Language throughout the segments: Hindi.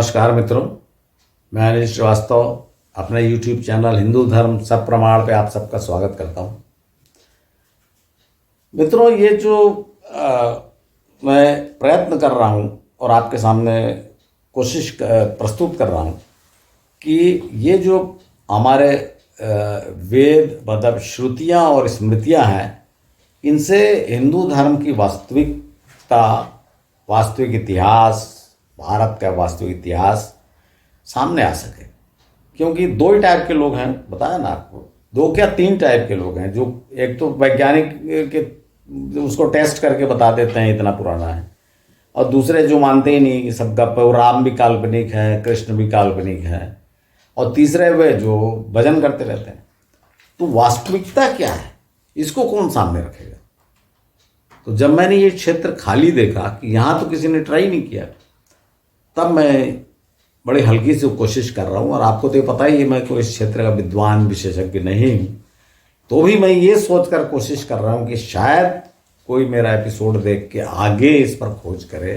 नमस्कार मित्रों, मैं अनिल श्रीवास्तव अपने YouTube चैनल हिंदू धर्म सब प्रमाण पे आप सबका स्वागत करता हूँ। मित्रों, ये जो मैं प्रयत्न कर रहा हूँ और आपके सामने प्रस्तुत कर रहा हूँ कि ये जो हमारे वेद मतलब श्रुतियाँ और स्मृतियाँ हैं, इनसे हिंदू धर्म की वास्तविकता, वास्तविक इतिहास, भारत का वास्तविक इतिहास सामने आ सके। क्योंकि दो ही टाइप के लोग हैं, बताया ना आपको, दो क्या तीन टाइप के लोग हैं। जो एक तो वैज्ञानिक के उसको टेस्ट करके बता देते हैं इतना पुराना है, और दूसरे जो मानते ही नहीं कि सब गप, राम भी काल्पनिक है, कृष्ण भी काल्पनिक है, और तीसरे वे जो भजन करते रहते हैं। तो वास्तविकता क्या है, इसको कौन सामने रखेगा? तो जब मैंने ये क्षेत्र खाली देखा कि यहाँ तो किसी ने ट्राई नहीं किया, तब मैं बड़ी हल्की से कोशिश कर रहा हूँ। और आपको तो ये पता ही है, मैं कोई इस क्षेत्र का विद्वान विशेषज्ञ नहीं हूँ, तो भी मैं ये सोचकर कोशिश कर रहा हूँ कि शायद कोई मेरा एपिसोड देख के आगे इस पर खोज करे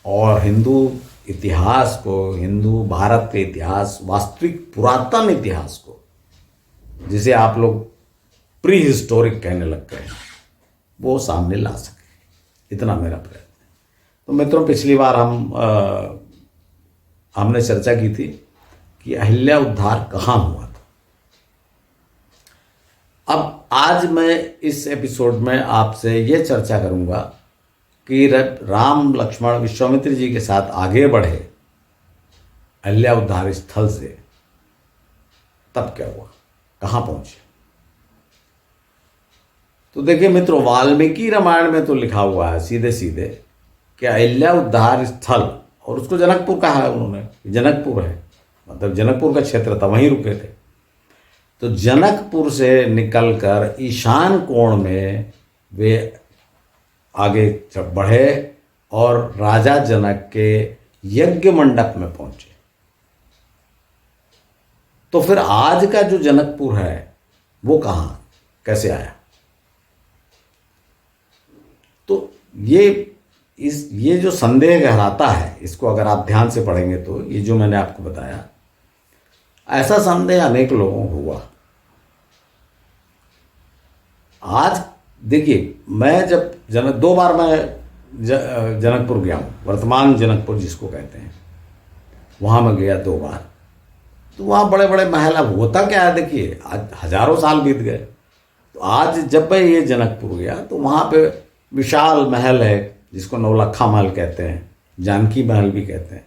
और हिंदू इतिहास को, हिंदू भारत के इतिहास, वास्तविक पुरातन इतिहास को, जिसे आप लोग प्री हिस्टोरिक कहने लग गए, वो सामने ला सके। इतना मेरा प्रयत्न है। तो मित्रों, पिछली बार हमने चर्चा की थी कि अहिल्या उद्धार कहाँ हुआ था। अब आज मैं इस एपिसोड में आपसे ये चर्चा करूंगा कि राम लक्ष्मण विश्वामित्र जी के साथ आगे बढ़े अहिल्या उद्धार स्थल से, तब क्या हुआ, कहाँ पहुंचे। तो देखिए मित्रों, वाल्मीकि रामायण में तो लिखा हुआ है सीधे सीधे कि अहिल्या उद्धार स्थल, और उसको जनकपुर कहा है उन्होंने, जनकपुर है, मतलब जनकपुर का क्षेत्र था, वहीं रुके थे। तो जनकपुर से निकलकर ईशान कोण में वे आगे बढ़े और राजा जनक के यज्ञ मंडप में पहुंचे। तो फिर आज का जो जनकपुर है वो कहाँ, कैसे आया? तो ये जो संदेह गहराता है, इसको अगर आप ध्यान से पढ़ेंगे तो ये जो मैंने आपको बताया, ऐसा संदेह अनेक लोगों को हुआ। आज देखिए, मैं जब दो बार मैं जनकपुर गया हूँ, वर्तमान जनकपुर जिसको कहते हैं, वहाँ मैं गया 2 बार। तो वहाँ बड़े बड़े महल, अब होता क्या है, देखिए आज हजारों साल बीत गए। तो आज जब मैं ये जनकपुर गया तो वहाँ पे विशाल महल है, जिसको नौलखा महल कहते हैं, जानकी महल भी कहते हैं।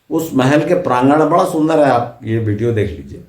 उस महल के प्रांगण बड़ा सुंदर है, आप ये वीडियो देख लीजिए।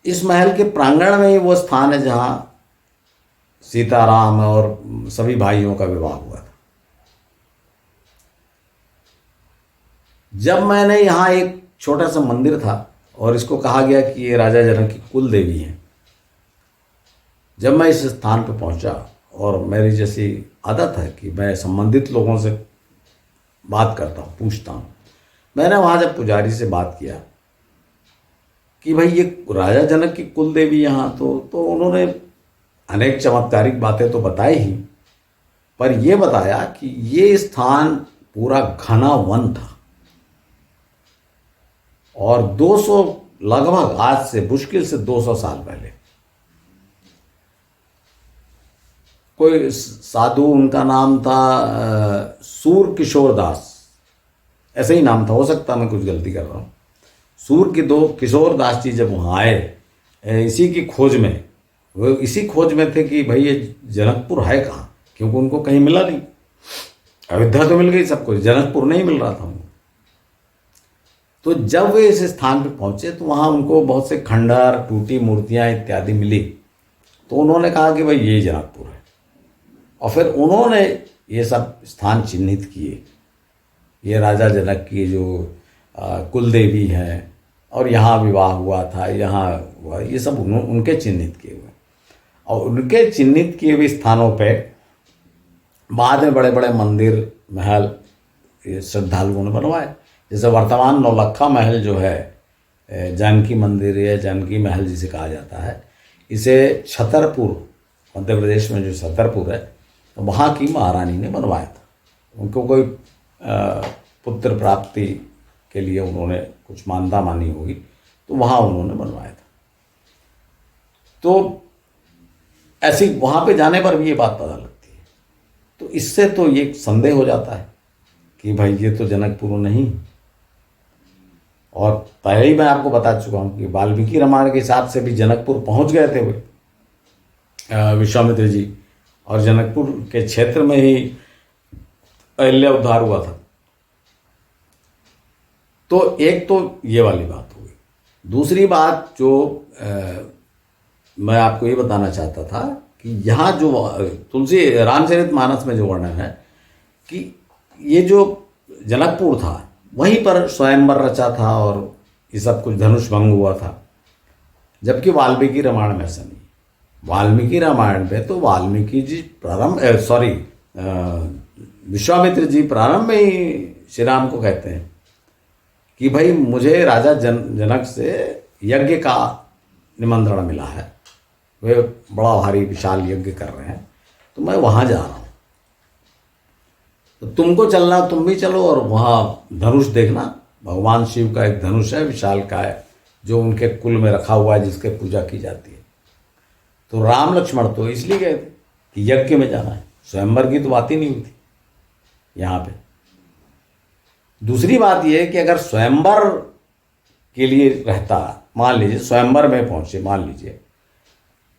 इस महल के प्रांगण में ही वो स्थान है जहां सीताराम और सभी भाइयों का विवाह हुआ था। जब मैंने यहाँ एक छोटा सा मंदिर था और इसको कहा गया कि ये राजा जनक की कुल देवी हैं, जब मैं इस स्थान पर पहुंचा, और मेरी जैसी आदत है कि मैं संबंधित लोगों से बात करता हूँ, पूछता हूँ, मैंने वहाँ जब पुजारी से बात किया कि भाई ये राजा जनक की कुल देवी यहाँ, तो उन्होंने अनेक चमत्कारिक बातें तो बताई ही, पर यह बताया कि ये स्थान पूरा घना वन था और 200 लगभग आज से मुश्किल से 200 साल पहले कोई साधु, उनका नाम था सूर किशोर दास, ऐसे ही नाम था, हो सकता मैं कुछ गलती कर रहा हूँ। सूर की दो किशोर दास जी जब वहाँ आए इसी की खोज में, वो इसी खोज में थे कि भाई ये जनकपुर है कहाँ, क्योंकि उनको कहीं मिला नहीं। अयोध्या तो मिल गई सबको, जनकपुर नहीं मिल रहा था उनको। तो जब वे इस स्थान पर पहुंचे तो वहाँ उनको बहुत से खंडहर, टूटी मूर्तियाँ इत्यादि मिली। तो उन्होंने कहा कि भाई ये जनकपुर है, और फिर उन्होंने ये सब स्थान चिन्हित किए। ये राजा जनक की जो कुल देवी हैं, और यहाँ विवाह हुआ था, यहाँ हुआ, ये सब उनके चिन्हित किए हुए। और उनके चिन्हित किए हुए स्थानों पे बाद में बड़े बड़े मंदिर, महल ये श्रद्धालुओं ने बनवाए। जैसे वर्तमान नौलक्खा महल जो है, जानकी मंदिर या जानकी महल जिसे कहा जाता है, इसे छतरपुर, मध्य प्रदेश में जो छतरपुर है, तो वहाँ की महारानी ने बनवाया था। उनको कोई पुत्र प्राप्ति के लिए उन्होंने कुछ मानता मानी होगी, तो वहाँ उन्होंने बनवाया था। तो ऐसी वहाँ पे जाने पर भी ये बात पता लगती है। तो इससे तो ये संदेह हो जाता है कि भाई ये तो जनकपुर नहीं। और पहले ही मैं आपको बता चुका हूँ कि वाल्मीकि रामायण के हिसाब से भी जनकपुर पहुँच गए थे वे विश्वामित्र जी, और जनकपुर के क्षेत्र में ही अहिल्या उद्धार हुआ था। तो एक तो ये वाली बात हो गई। दूसरी बात जो मैं आपको ये बताना चाहता था कि यहाँ जो तुलसी रामचरितमानस में जो वर्णन है कि ये जो जनकपुर था वहीं पर स्वयंवर रचा था और ये सब कुछ धनुष भंग हुआ था, जबकि वाल्मीकि रामायण में ऐसा नहीं। वाल्मीकि रामायण में तो वाल्मीकि जी विश्वामित्र जी प्रारंभ में ही श्री राम को कहते हैं कि भाई मुझे राजा जनक से यज्ञ का निमंत्रण मिला है, वे बड़ा भारी विशाल यज्ञ कर रहे हैं, तो मैं वहाँ जा रहा हूँ, तो तुमको चलना, तुम भी चलो और वहाँ धनुष देखना। भगवान शिव का एक धनुष है विशालकाय, जो उनके कुल में रखा हुआ है, जिसके पूजा की जाती है। तो राम लक्ष्मण तो इसलिए गए थे कि यज्ञ में जाना है, स्वयंवर की तो बात ही नहीं हुई थी यहाँ पे। दूसरी बात यह है कि अगर स्वयंवर के लिए रहता, मान लीजिए स्वयंवर में पहुंचे, मान लीजिए,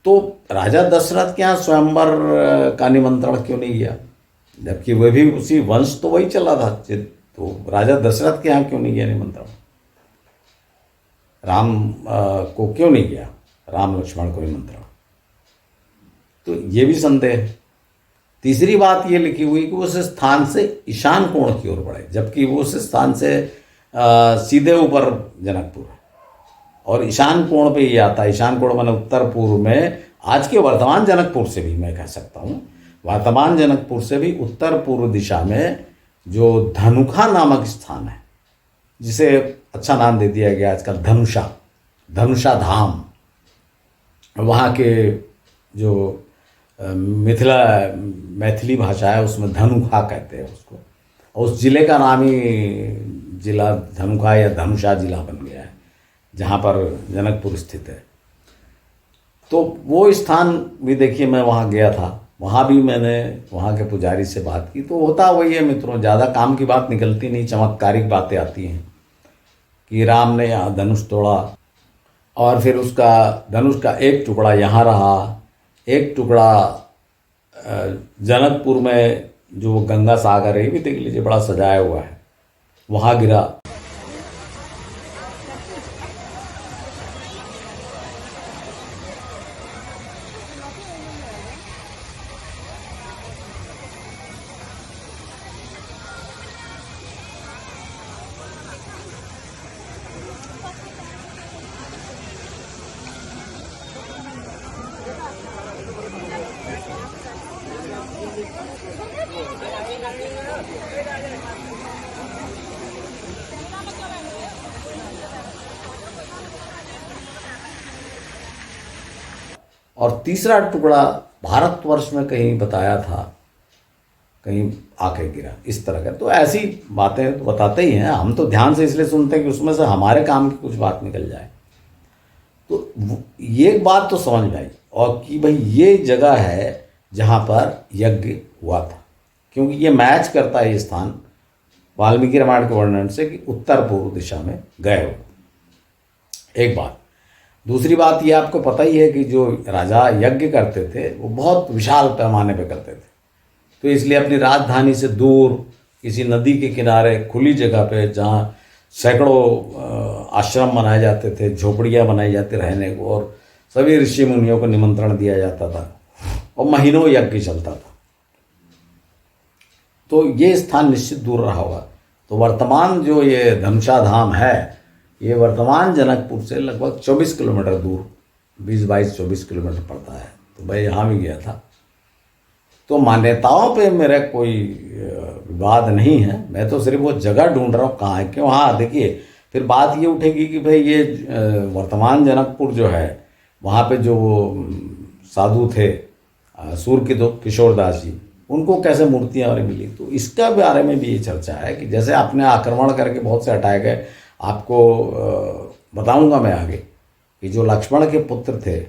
तो राजा दशरथ के यहाँ स्वयंवर का निमंत्रण क्यों नहीं गया, जबकि वह भी उसी वंश तो वही चला था, तो राजा दशरथ के यहाँ क्यों नहीं गया निमंत्रण, राम को क्यों नहीं गया, राम लक्ष्मण को निमंत्रण। तो ये भी संदेह है। तीसरी बात ये लिखी हुई कि उस स्थान से ईशान कोण की ओर बढ़े, जबकि वो उस स्थान से सीधे ऊपर जनकपुर है, और ईशान कोण पे ये आता है। ईशान कोण माने उत्तर पूर्व में, आज के वर्तमान जनकपुर से भी मैं कह सकता हूँ, वर्तमान जनकपुर से भी उत्तर पूर्व दिशा में जो धनुखा नामक स्थान है, जिसे अच्छा नाम दे दिया गया आजकल धनुषा धाम, वहाँ के जो मैथिली भाषा है उसमें धनुखा कहते हैं उसको, और उस जिले का नाम ही जिला धनुखा या धनुषा जिला बन गया है, जहाँ पर जनकपुर स्थित है। तो वो स्थान भी देखिए, मैं वहाँ गया था, वहाँ भी मैंने वहाँ के पुजारी से बात की। तो होता वही है मित्रों, ज़्यादा काम की बात निकलती नहीं, चमत्कारिक बातें आती हैं कि राम ने यहाँ धनुष तोड़ा और फिर उसका धनुष का एक टुकड़ा यहाँ रहा, एक टुकड़ा जनकपुर में जो गंगा सागर है, भी देख लीजिए बड़ा सजाया हुआ है, वहाँ गिरा। और तीसरा टुकड़ा भारतवर्ष में कहीं बताया था, कहीं आके गिरा, इस तरह का। तो ऐसी बातें तो बताते ही हैं, हम तो ध्यान से इसलिए सुनते हैं कि उसमें से हमारे काम की कुछ बात निकल जाए। तो ये बात तो समझ में आई, और कि भाई ये जगह है जहाँ पर यज्ञ हुआ था, क्योंकि ये मैच करता है ये स्थान वाल्मीकि रामायण के वर्णन से कि उत्तर पूर्व दिशा में गए हो। एक बात। दूसरी बात ये आपको पता ही है कि जो राजा यज्ञ करते थे वो बहुत विशाल पैमाने पे करते थे, तो इसलिए अपनी राजधानी से दूर किसी नदी के किनारे खुली जगह पे जहाँ सैकड़ों आश्रम बनाए जाते थे, झोपड़ियाँ बनाई जाती रहने को, और सभी ऋषि मुनियों को निमंत्रण दिया जाता था और महीनों यज्ञ चलता था, तो ये स्थान निश्चित दूर रहा होगा। तो वर्तमान जो ये धनुषा धाम है, ये वर्तमान जनकपुर से लगभग 24 किलोमीटर दूर, 20-22-24 किलोमीटर पड़ता है। तो मैं यहाँ भी गया था। तो मान्यताओं पे मेरा कोई विवाद नहीं है, मैं तो सिर्फ वो जगह ढूंढ रहा हूँ कहाँ है, क्यों। हाँ देखिए, फिर बात ये उठेगी कि भाई ये वर्तमान जनकपुर जो है, वहाँ पे जो साधु थे सूर्य के किशोरदास जी, उनको कैसे मूर्तियाँ और मिली, तो इसका बारे में भी ये चर्चा है कि जैसे आपने आक्रमण करके बहुत से हटाए गए। आपको बताऊंगा मैं आगे कि जो लक्ष्मण के पुत्र थे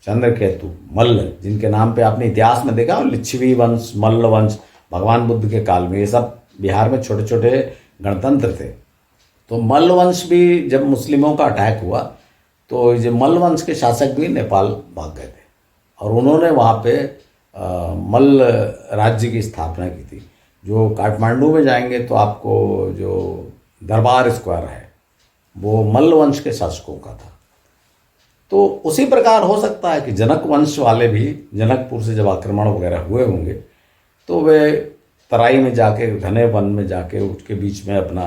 चंद्रकेतु, मल्ल, जिनके नाम पे आपने इतिहास में देखा, लिच्छवी वंश, मल्ल वंश, भगवान बुद्ध के काल में ये सब बिहार में छोटे छोटे गणतंत्र थे। तो मल्ल वंश भी जब मुस्लिमों का अटैक हुआ तो ये मल्ल वंश के शासक भी नेपाल भाग गए थे और उन्होंने वहाँ पे मल्ल राज्य की स्थापना की थी। जो काठमांडू में जाएंगे तो आपको जो दरबार स्क्वायर है वो मल्ल वंश के शासकों का था। तो उसी प्रकार हो सकता है कि जनक वंश वाले भी जनकपुर से जब आक्रमण वगैरह हुए होंगे तो वे तराई में जाके, घने वन में जाके उसके बीच में अपना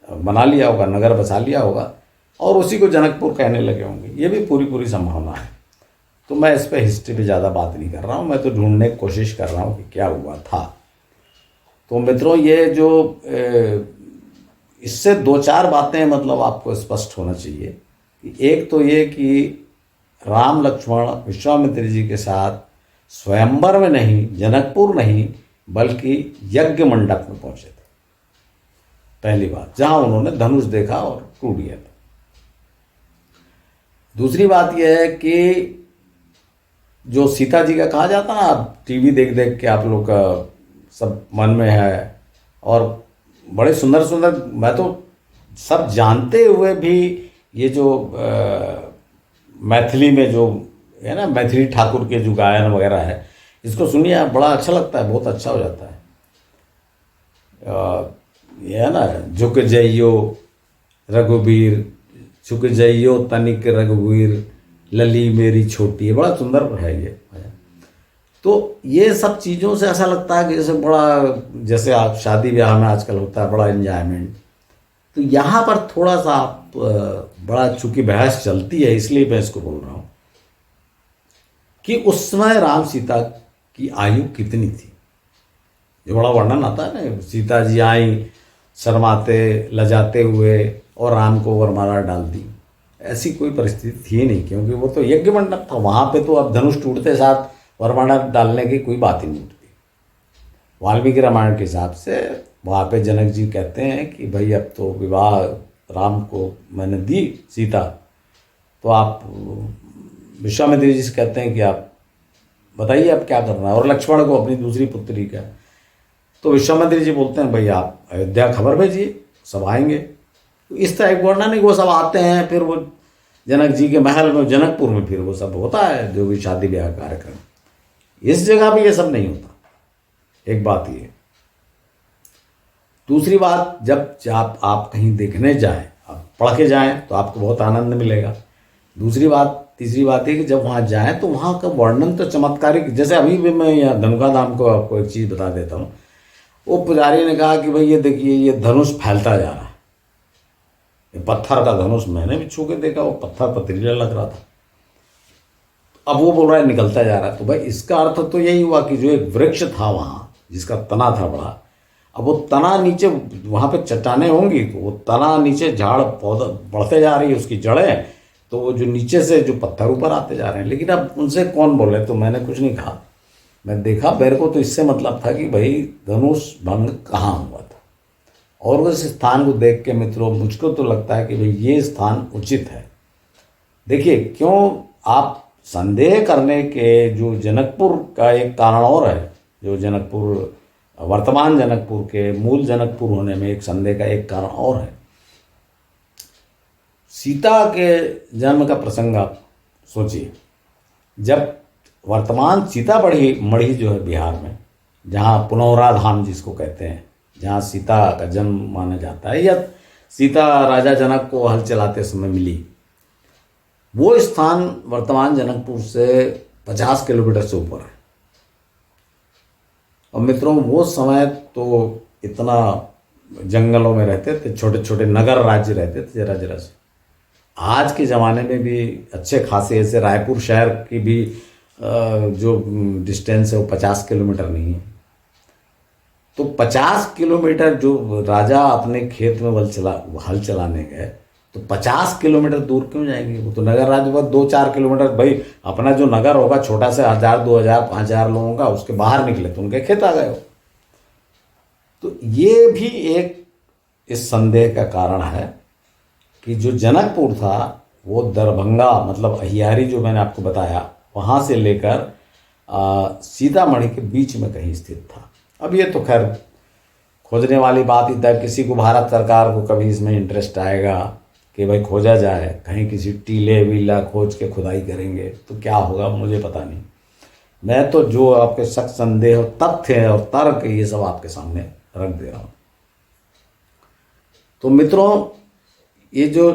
बना लिया होगा, नगर बसा लिया होगा और उसी को जनकपुर कहने लगे होंगे। ये भी पूरी संभावना है। तो मैं इस पर हिस्ट्री पे ज़्यादा बात नहीं कर रहा हूँ, मैं तो ढूंढने की कोशिश कर रहा हूँ कि क्या हुआ था। तो मित्रों, ये जो इससे 2-4 बातें मतलब आपको स्पष्ट होना चाहिए कि एक तो ये कि राम लक्ष्मण विश्वामित्र जी के साथ स्वयंवर में नहीं, जनकपुर नहीं, बल्कि यज्ञ मंडप में पहुंचे थे। पहली बात, जहां उन्होंने धनुष देखा और टूट गया था। दूसरी बात यह है कि जो सीता जी का कहा जाता ना, आप टीवी देख देख के आप लोग का सब मन में है और बड़े सुंदर सुंदर, मैं तो सब जानते हुए भी ये जो मैथिली में जो है ना, मैथिली ठाकुर के जो गायन वगैरह है, इसको सुनिए आप, बड़ा अच्छा लगता है, बहुत अच्छा हो जाता है। ये है ना, झुक जइयो रघुवीर, झुक जइयो तनिक रघुवीर, लली मेरी छोटी, बड़ा सुंदर है ये। तो ये सब चीज़ों से ऐसा लगता है कि जैसे आप शादी ब्याह में आजकल होता है बड़ा एंजॉयमेंट। तो यहाँ पर थोड़ा सा आप बड़ा, चूंकि बहस चलती है इसलिए मैं इसको बोल रहा हूँ कि उस समय राम सीता की आयु कितनी थी। जो बड़ा वर्णन आता है ना, सीता जी आई शर्माते लजाते हुए और राम को वरमाला डाल दी। ऐसी कोई परिस्थिति थी नहीं, क्योंकि वो तो यज्ञ मंडप था। वहाँ पे तो अब धनुष टूटते साथ वरमाला डालने की कोई बात ही नहीं उठती। वाल्मीकि रामायण के हिसाब से वहाँ पे जनक जी कहते हैं कि भाई अब तो विवाह राम को मैंने दी सीता, तो आप विश्वामित्र जी से कहते हैं कि आप बताइए अब क्या करना है, और लक्ष्मण को अपनी दूसरी पुत्री का। तो विश्वामित्र जी बोलते हैं भाई आप अयोध्या खबर भेजिए, सब आएंगे। तो इस तरह एक वर्णन है कि वो सब आते हैं, फिर वो जनक जी के महल में, जनकपुर में फिर वो सब होता है जो भी शादी ब्याह कार्यक्रम। इस जगह पे ये सब नहीं होता। एक बात ये। दूसरी बात, जब आप कहीं देखने जाएं, आप पढ़ के जाएं तो आपको बहुत आनंद मिलेगा। दूसरी बात, तीसरी बात है कि जब वहाँ जाएं तो वहाँ का वर्णन तो चमत्कारिक। जैसे अभी भी मैं यहाँ धनुका धाम को आपको एक चीज़ बता देता हूँ। वो पुजारी ने कहा कि भाई ये देखिए, ये धनुष फैलता जा रहा है, ये पत्थर का धनुष। मैंने भी छू के देखा, वो पत्थर पथरीला लग रहा था। अब वो बोल रहा है निकलता जा रहा है। तो भाई इसका अर्थ तो यही हुआ कि जो एक वृक्ष था वहाँ, जिसका तना था बड़ा, अब वो तना नीचे, वहाँ पे चट्टानें होंगी तो वो तना नीचे, झाड़ पौधा बढ़ते जा रही है, उसकी जड़ें, तो वो जो नीचे से जो पत्थर ऊपर आते जा रहे हैं। लेकिन अब उनसे कौन बोले, तो मैंने कुछ नहीं कहा। मैं देखा, मेरे को तो इससे मतलब था कि भाई धनुष भंग कहाँ हुआ था। और उस स्थान को देख के मित्रों, मुझको तो लगता है कि भाई ये स्थान उचित है। देखिए, क्यों आप संदेह करने के जो जनकपुर का एक कारण और है, जो जनकपुर वर्तमान जनकपुर के मूल जनकपुर होने में एक संदेह का एक कारण और है। सीता के जन्म का प्रसंग आप सोचिए। जब वर्तमान सीतामढ़ी मढ़ी जो है बिहार में, जहाँ पुनौरा धाम जिसको कहते हैं, जहाँ सीता का जन्म माना जाता है, या सीता राजा जनक को हल चलाते समय मिली, वो स्थान वर्तमान जनकपुर से 50 किलोमीटर से ऊपर है। और मित्रों, वो समय तो इतना जंगलों में रहते थे, छोटे छोटे नगर राज्य रहते थे जरा जरा से। आज के ज़माने में भी अच्छे खासे, ऐसे रायपुर शहर की भी जो डिस्टेंस है वो 50 किलोमीटर नहीं है। तो 50 किलोमीटर जो राजा अपने खेत में हल चलाने गए, तो 50 किलोमीटर दूर क्यों जाएंगे? वो तो नगर राज्य बस 2-4 किलोमीटर, भाई अपना जो नगर होगा छोटा सा 1000, 2000, 5000 लोगों का, उसके बाहर निकले तो उनके खेत आ गए हो। तो ये भी एक इस संदेह का कारण है कि जो जनकपुर था वो दरभंगा, मतलब अहियारी जो मैंने आपको बताया, वहाँ से लेकर सीतामढ़ी के बीच में कहीं स्थित था। अब ये तो खैर खोजने वाली बात ही था। किसी को, भारत सरकार को कभी इसमें इंटरेस्ट आएगा कि भाई खोजा जाए, कहीं किसी टीले वीला खोज के खुदाई करेंगे तो क्या होगा, मुझे पता नहीं। मैं तो जो आपके शक, संदेह, तथ्य और तर्क, ये सब आपके सामने रख दे रहा हूँ। तो मित्रों, ये जो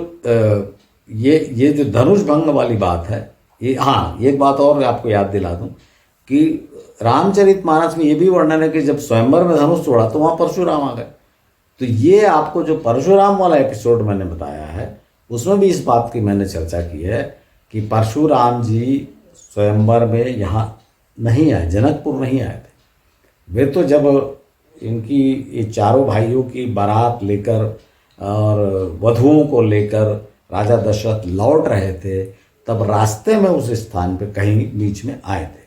धनुष भंग वाली बात है, ये, हाँ, एक बात और आपको याद दिला दूं कि रामचरितमानस में ये भी वर्णन है कि जब स्वयंवर में धनुष तोड़ा तो वहाँ परशुराम आ गए। तो ये आपको जो परशुराम वाला एपिसोड मैंने बताया है, उसमें भी इस बात की मैंने चर्चा की है कि परशुराम जी स्वयंवर में यहाँ नहीं आए, जनकपुर नहीं आए थे। वे तो जब इनकी ये चारों भाइयों की बारात लेकर और वधुओं को लेकर राजा दशरथ लौट रहे थे, तब रास्ते में उस स्थान पे कहीं बीच में आए थे।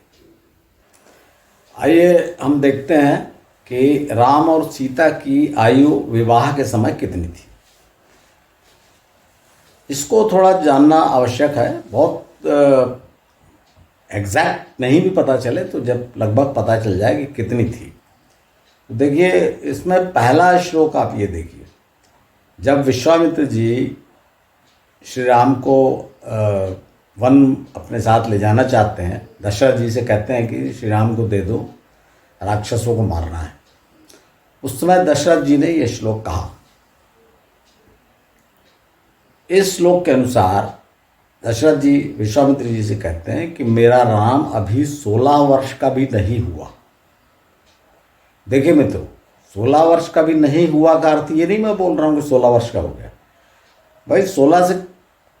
आइए हम देखते हैं कि राम और सीता की आयु विवाह के समय कितनी थी। इसको थोड़ा जानना आवश्यक है। बहुत एग्जैक्ट नहीं भी पता चले तो जब लगभग पता चल जाए कि कितनी थी। तो देखिए, इसमें पहला श्लोक आप ये देखिए। जब विश्वामित्र जी श्री राम को वन अपने साथ ले जाना चाहते हैं, दशरथ जी से कहते हैं कि श्री राम को दे दो, राक्षसों को मारना है। उस समय दशरथ जी ने यह श्लोक कहा। इस श्लोक के अनुसार दशरथ जी विश्वामित्र जी से कहते हैं कि मेरा राम अभी 16 वर्ष का भी नहीं हुआ। देखिए मित्रों, 16 वर्ष का भी नहीं हुआ का अर्थ ये नहीं मैं बोल रहा हूँ कि 16 वर्ष का हो गया। भाई 16 से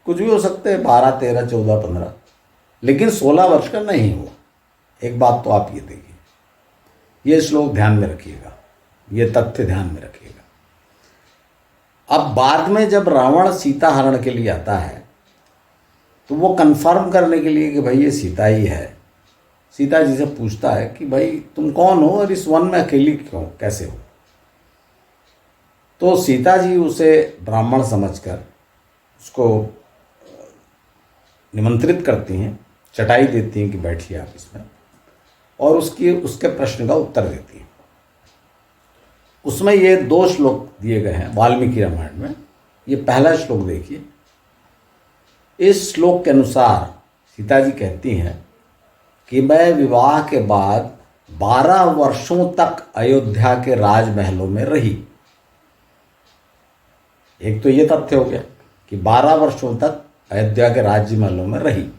कुछ भी हो सकते हैं, 12, 13, 14, 15, लेकिन 16 वर्ष का नहीं हुआ। एक बात तो आप ये देखिए, ये श्लोक ध्यान में रखिएगा, ये तथ्य ध्यान में रखिएगा। अब बाद में जब रावण सीता हरण के लिए आता है तो वो कंफर्म करने के लिए कि भाई ये सीता ही है, सीता जी से पूछता है कि भाई तुम कौन हो और इस वन में अकेली क्यों, कैसे हो? तो सीता जी उसे ब्राह्मण समझकर उसको निमंत्रित करती हैं, चटाई देती हैं कि बैठिए आप इसमें, और उसके प्रश्न का उत्तर देती हैं। उसमें ये 2 श्लोक दिए गए हैं वाल्मीकि रामायण में। ये पहला श्लोक देखिए। इस श्लोक के अनुसार सीता जी कहती हैं कि मैं विवाह के बाद 12 वर्षों तक अयोध्या के राजमहलों में रही। एक तो ये तथ्य हो गया कि 12 वर्षों तक अयोध्या के राज्यमहलों में रही।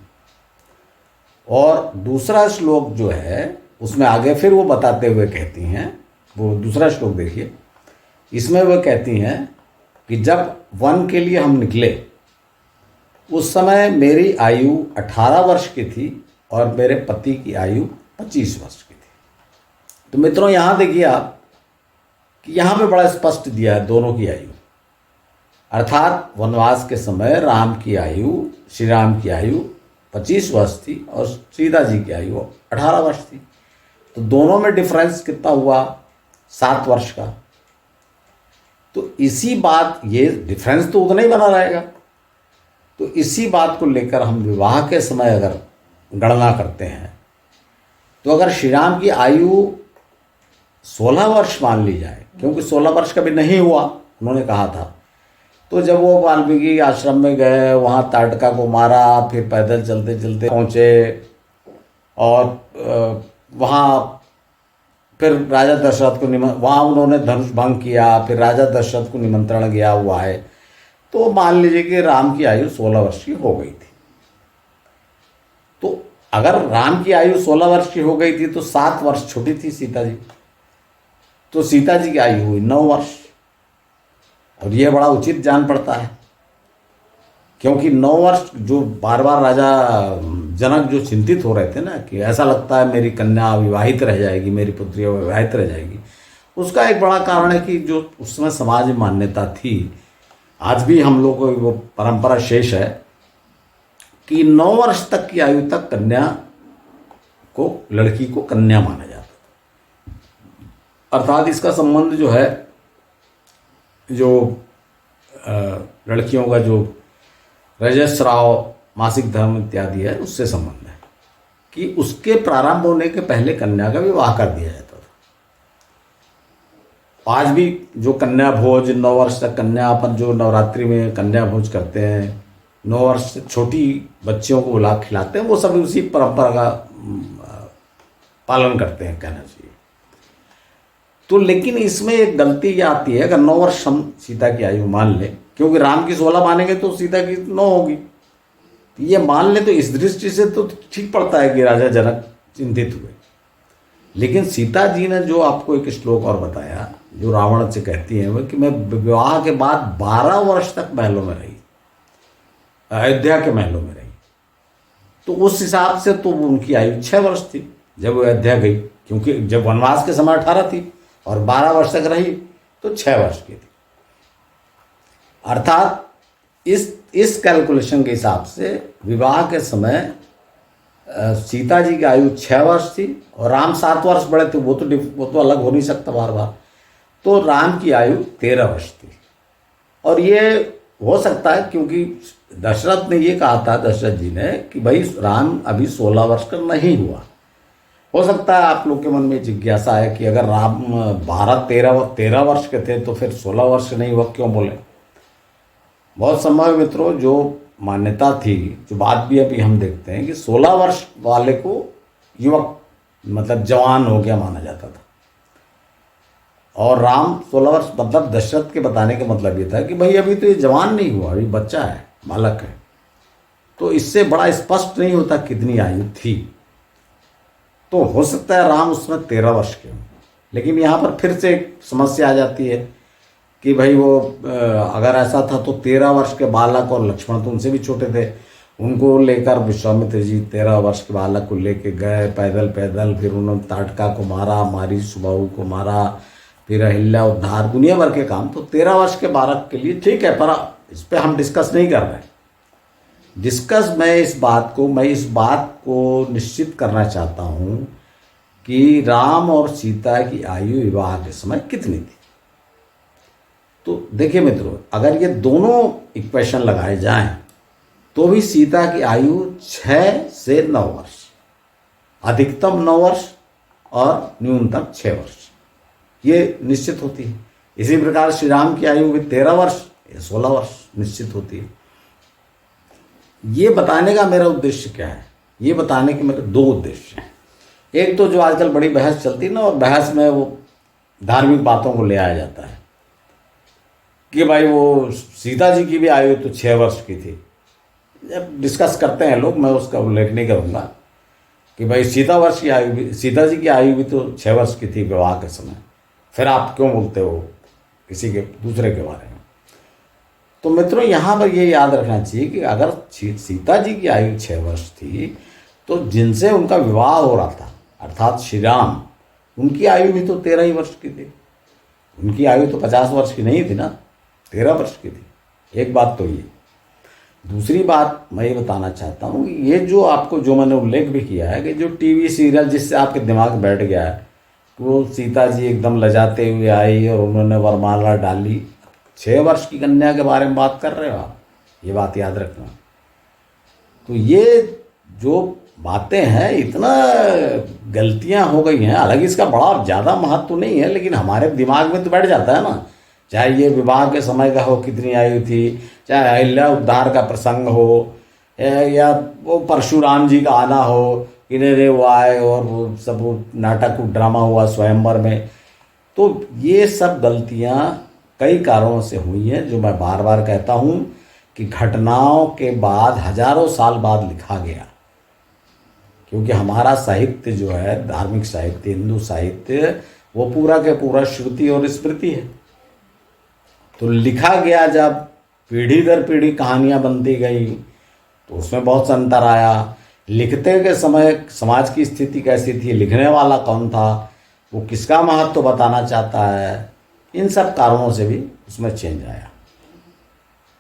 और दूसरा श्लोक जो है उसमें आगे फिर वो बताते हुए कहती हैं, वो दूसरा श्लोक देखिए। इसमें वो कहती हैं कि जब वन के लिए हम निकले उस समय मेरी आयु 18 वर्ष की थी और मेरे पति की आयु 25 वर्ष की थी। तो मित्रों, यहाँ देखिए आप कि यहाँ पे बड़ा स्पष्ट दिया है दोनों की आयु। अर्थात वनवास के समय राम की आयु, श्री राम की आयु 25 वर्ष थी और सीता जी की आयु 18 वर्ष थी। तो दोनों में डिफरेंस कितना हुआ? 7 वर्ष का। तो इसी बात, ये डिफरेंस तो उतना ही बना रहेगा। तो इसी बात को लेकर हम विवाह के समय अगर गणना करते हैं, तो अगर श्री राम की आयु 16 वर्ष मान ली जाए, क्योंकि 16 वर्ष कभी नहीं हुआ उन्होंने कहा था, तो जब वो वाल्मीकि आश्रम में गए, वहाँ ताड़का को मारा, फिर पैदल चलते चलते पहुँचे और वहाँ फिर राजा दशरथ को वहाँ उन्होंने धनुष भंग किया, फिर राजा दशरथ को निमंत्रण गया हुआ है, तो मान लीजिए कि राम की आयु 16 वर्ष की हो गई थी। तो अगर राम की आयु 16 वर्ष की हो गई थी तो 7 वर्ष छोटी थी सीता जी, तो सीता जी की आयु हुई 9 वर्ष। और यह बड़ा उचित जान पड़ता है, क्योंकि 9 वर्ष जो बार बार राजा जनक जो चिंतित हो रहे थे ना, कि ऐसा लगता है मेरी कन्या विवाहित रह जाएगी, मेरी पुत्री विवाहित रह जाएगी, उसका एक बड़ा कारण है कि जो उस समय समाज में मान्यता थी, आज भी हम लोग को वो परंपरा शेष है कि 9 वर्ष तक की आयु तक कन्या को, लड़की को कन्या माना जाता था। अर्थात इसका संबंध जो है, जो लड़कियों का जो रजस्राव, मासिक धर्म इत्यादि है, उससे संबंध है कि उसके प्रारंभ होने के पहले कन्या का विवाह कर दिया जाता था। आज भी जो कन्या भोज, 9 वर्ष तक कन्या, अपन जो नवरात्रि में कन्या भोज करते हैं, 9 वर्ष से छोटी बच्चियों को बुला खिलाते हैं, वो सभी उसी परंपरा का पालन करते हैं, कहना चाहिए। तो लेकिन इसमें एक गलती ये आती है, अगर 9 वर्ष हम सीता की आयु मान लें, क्योंकि राम की 16 मानेंगे तो सीता की 9 होगी, ये मान ले तो इस दृष्टि से तो ठीक पड़ता है कि राजा जनक चिंतित हुए। लेकिन सीता जी ने जो आपको एक श्लोक और बताया, जो रावण से कहती है वो, कि मैं विवाह के बाद 12 वर्ष तक महलों में रही, अयोध्या के महलों में रही, तो उस हिसाब से तो उनकी आयु 6 वर्ष थी जब वो अयोध्या गई, क्योंकि जब वनवास के समय 18 थी और 12 वर्ष तक रही तो 6 वर्ष की थी। अर्थात इस कैलकुलेशन के हिसाब से विवाह के समय सीता जी की आयु 6 वर्ष थी और राम 7 वर्ष बड़े थे, वो तो अलग हो नहीं सकता बार बार, तो राम की आयु 13 वर्ष थी। और ये हो सकता है क्योंकि दशरथ ने ये कहा था, दशरथ जी ने, कि भाई राम अभी 16 वर्ष का नहीं हुआ। हो सकता है आप लोग के मन में जिज्ञासा है कि अगर राम 13 वर्ष के थे तो फिर 16 वर्ष नहीं हुआ क्यों बोले। बहुत समय मित्रों, जो मान्यता थी, जो बात भी अभी हम देखते हैं कि 16 वर्ष वाले को युवक, मतलब जवान हो गया माना जाता था, और राम 16 वर्ष, मतलब दशरथ के बताने का मतलब ये था कि भाई अभी तो ये जवान नहीं हुआ, अभी बच्चा है, बालक है। तो इससे बड़ा स्पष्ट नहीं होता कितनी आयु थी। तो हो सकता है राम उसमें 13 वर्ष के हों, लेकिन यहाँ पर फिर से एक समस्या आ जाती है कि भाई वो अगर ऐसा था तो 13 वर्ष के बालक, और लक्ष्मण तो उनसे भी छोटे थे, उनको लेकर विश्वामित्र जी 13 वर्ष के बालक को लेके गए पैदल पैदल, फिर उन्होंने ताड़का को मारा, मारी सुबाहु को मारा, फिर अहिल्या उद्धार, दुनिया भर के काम। तो 13 वर्ष के बालक के लिए ठीक है, पर इस पर हम डिस्कस नहीं कर रहे हैं। मैं इस बात को निश्चित करना चाहता हूँ कि राम और सीता की आयु विवाह के समय कितनी थी। तो देखिए मित्रों, अगर ये दोनों इक्वेशन लगाए जाएं तो भी सीता की आयु 6 से 9 वर्ष, अधिकतम 9 वर्ष और न्यूनतम 6 वर्ष, ये निश्चित होती है। इसी प्रकार श्री राम की आयु भी 13 वर्ष या 16 वर्ष निश्चित होती है। ये बताने का मेरा उद्देश्य क्या है? ये बताने के मेरे 2 उद्देश्य हैं। एक तो जो आजकल बड़ी बहस चलती है ना, और बहस में वो धार्मिक बातों को ले आया जाता है कि भाई वो सीता जी की भी आयु तो 6 वर्ष की थी। जब डिस्कस करते हैं लोग, मैं उसका उल्लेख नहीं करूँगा कि भाई सीता जी की आयु भी तो 6 वर्ष की थी विवाह के समय, फिर आप क्यों बोलते हो किसी के दूसरे के बारे में। तो मित्रों, यहाँ पर ये याद रखना चाहिए कि अगर सीता जी की आयु 6 वर्ष थी तो जिनसे उनका विवाह हो रहा था, अर्थात श्री राम, उनकी आयु भी तो 13 ही वर्ष की थी। उनकी आयु तो 50 वर्ष की नहीं थी ना, 13 वर्ष की थी। एक बात तो ये। दूसरी बात मैं ये बताना चाहता हूँ कि ये जो मैंने उल्लेख भी किया है कि जो टीवी सीरियल जिससे आपके दिमाग में बैठ गया है, वो सीता जी एकदम लजाते हुए आई और उन्होंने वरमाला डाली, 6 वर्ष की कन्या के बारे में बात कर रहे हो आप, ये बात याद रखना। तो ये जो बातें हैं, इतना गलतियां हो गई हैं। हालांकि इसका बड़ा ज़्यादा महत्व नहीं है, लेकिन हमारे दिमाग में तो बैठ जाता है ना। चाहे ये विवाह के समय का हो, कितनी आयु थी, चाहे अहिल्या उद्धार का प्रसंग हो, या वो परशुराम जी का आना हो, इन्हें वो आए और वो सब वो नाटक ड्रामा हुआ स्वयंवर में। तो ये सब गलतियां कई कारणों से हुई हैं, जो मैं बार बार कहता हूं कि घटनाओं के बाद हजारों साल बाद लिखा गया। क्योंकि हमारा साहित्य जो है, धार्मिक साहित्य, हिंदू साहित्य, वो पूरा के पूरा श्रुति और स्मृति है। तो लिखा गया, जब पीढ़ी दर पीढ़ी कहानियां बनती गई तो उसमें बहुत सा अंतर आया। लिखते के समय समाज की स्थिति कैसी थी, लिखने वाला कौन था, वो किसका महत्व बताना चाहता है, इन सब कारणों से भी उसमें चेंज आया।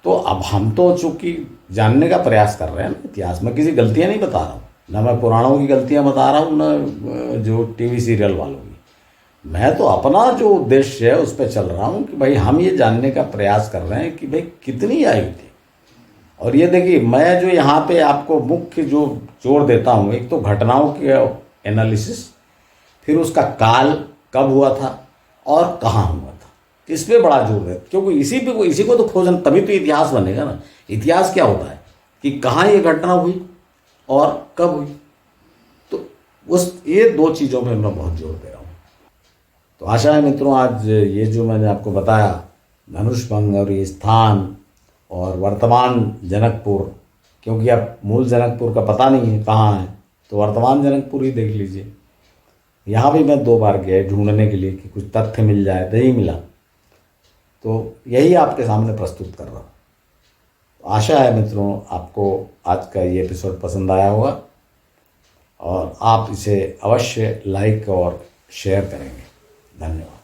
तो अब हम तो चूंकि जानने का प्रयास कर रहे हैं ना इतिहास में, किसी गलतियां नहीं बता रहा हूँ, ना मैं पुराणों की गलतियां बता रहा हूँ, ना जो टीवी सीरियल वालों की। मैं तो अपना जो उद्देश्य है उस पर चल रहा हूँ कि भाई हम ये जानने का प्रयास कर रहे हैं कि भाई कितनी आयु थी। और ये देखिए, मैं जो यहाँ पे आपको मुख्य जो जोर देता हूँ, एक तो घटनाओं के एनालिसिस, फिर उसका काल कब हुआ था और कहाँ हुआ था, इस पे बड़ा जोर है। क्योंकि इसी को तो खोजना, तभी तो इतिहास बनेगा ना। इतिहास क्या होता है कि कहाँ ये घटना हुई और कब हुई। तो ये दो चीज़ों में मैं बहुत जोर दे रहा हूँ। तो आशा है मित्रों, आज ये जो मैंने आपको बताया, धनुष भंग और ये स्थान और वर्तमान जनकपुर, क्योंकि अब मूल जनकपुर का पता नहीं है कहाँ है, तो वर्तमान जनकपुर ही देख लीजिए। यहाँ भी मैं 2 बार गया ढूंढने के लिए कि कुछ तथ्य मिल जाए, नहीं मिला। तो यही आपके सामने प्रस्तुत कर रहा हूँ। तो आशा है मित्रों, आपको आज का ये एपिसोड पसंद आया होगा और आप इसे अवश्य लाइक और शेयर करेंगे। धन्यवाद।